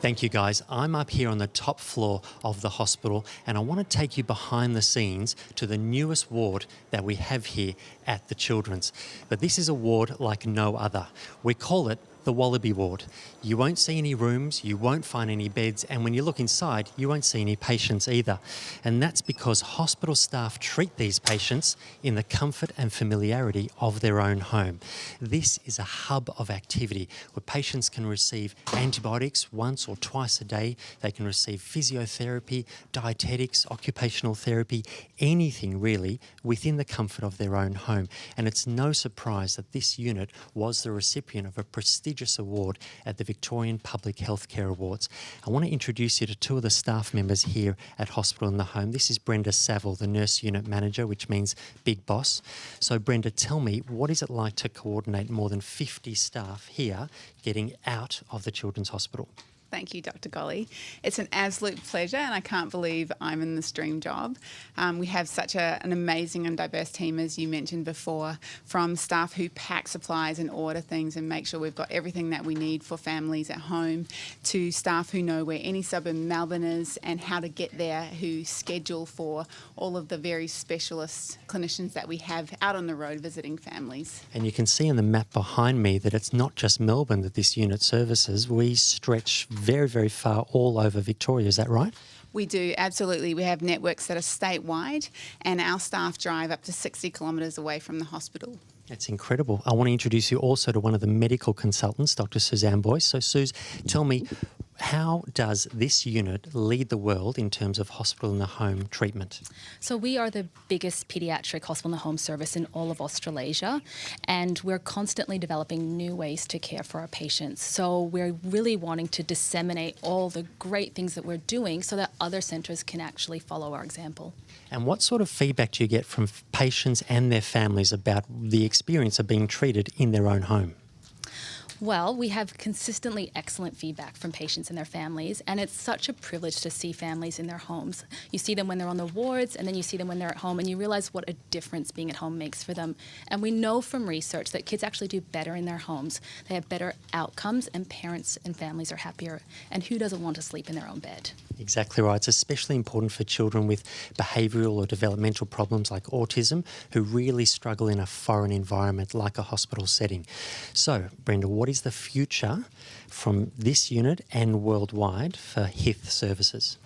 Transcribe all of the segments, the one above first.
Thank you, guys. I'm up here on the top floor of the hospital, and I want to take you behind the scenes to the newest ward that we have here at the Children's. But this is a ward like no other. We call it the Wallaby ward. You won't see any rooms, you won't find any beds, and when you look inside, you won't see any patients either. And that's because hospital staff treat these patients in the comfort and familiarity of their own home. This is a hub of activity where patients can receive antibiotics once or twice a day. They can receive physiotherapy, dietetics, occupational therapy, anything really within the comfort of their own home. And it's no surprise that this unit was the recipient of a prestigious award at the Victorian Public Healthcare Awards. I want to introduce you to two of the staff members here at Hospital in the Home. This is Brenda Saville, the Nurse Unit Manager, which means big boss. So Brenda, tell me, what is it like to coordinate more than 50 staff here getting out of the Children's Hospital? Thank you, Dr. Golly. It's an absolute pleasure, and I can't believe I'm in this dream job. We have such an amazing and diverse team, as you mentioned before, from staff who pack supplies and order things and make sure we've got everything that we need for families at home, to staff who know where any suburb in Melbourne is and how to get there, who schedule for all of the very specialist clinicians that we have out on the road visiting families. And you can see on the map behind me that it's not just Melbourne that this unit services. We stretch very, very far all over Victoria. Is that right? We do, absolutely. We have networks that are statewide, and our staff drive up to 60 kilometres away from the hospital. That's incredible. I want to introduce you also to one of the medical consultants, Dr. Suzanne Boyce. So, Suze, tell me, how does this unit lead the world in terms of hospital in the home treatment? So we are the biggest paediatric hospital in the home service in all of Australasia, and we're constantly developing new ways to care for our patients. So we're really wanting to disseminate all the great things that we're doing so that other centres can actually follow our example. And what sort of feedback do you get from patients and their families about the experience of being treated in their own home? Well, we have consistently excellent feedback from patients and their families, and it's such a privilege to see families in their homes. You see them when they're on the wards, and then you see them when they're at home, and you realize what a difference being at home makes for them. And we know from research that kids actually do better in their homes. They have better outcomes, and parents and families are happier. And who doesn't want to sleep in their own bed? Exactly right. It's especially important for children with behavioural or developmental problems like autism who really struggle in a foreign environment like a hospital setting. So, Brenda, what is the future from this unit and worldwide for HIF services?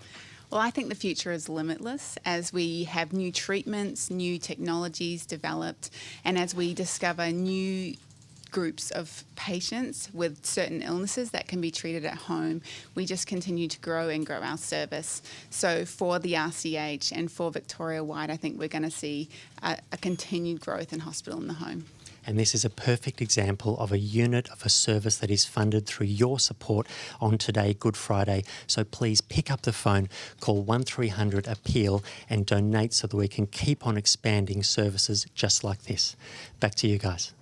Well, I think the future is limitless as we have new treatments, new technologies developed, and as we discover new groups of patients with certain illnesses that can be treated at home, we just continue to grow and grow our service. So for the RCH and for Victoria-wide, I think we're going to see a continued growth in hospital in the home. And this is a perfect example of a unit of a service that is funded through your support on today, Good Friday. So please pick up the phone, call 1300 APPEAL and donate so that we can keep on expanding services just like this. Back to you guys.